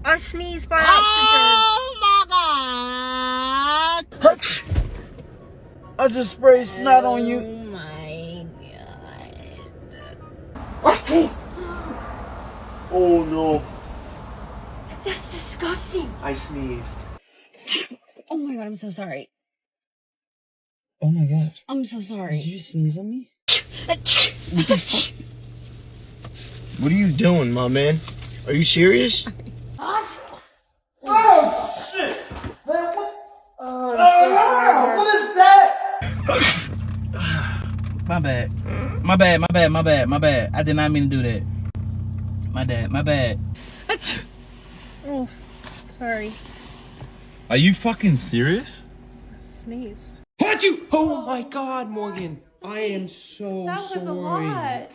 I sneezed by accident. Oh my god! I just sprayed snot on you. Oh my god. Oh no. That's disgusting. I sneezed. Oh my god, I'm so sorry. Oh my god. I'm so Did sorry. you just sneeze on me? What are you doing, my man? Are you serious? Oh shit! Man, what? Oh, what is that? My bad. My bad. I did not mean to do that. My bad. Oh, sorry. Are you fucking serious? Sneezed. What you? Oh my god, Morgan. I am so That was a sorry. lot.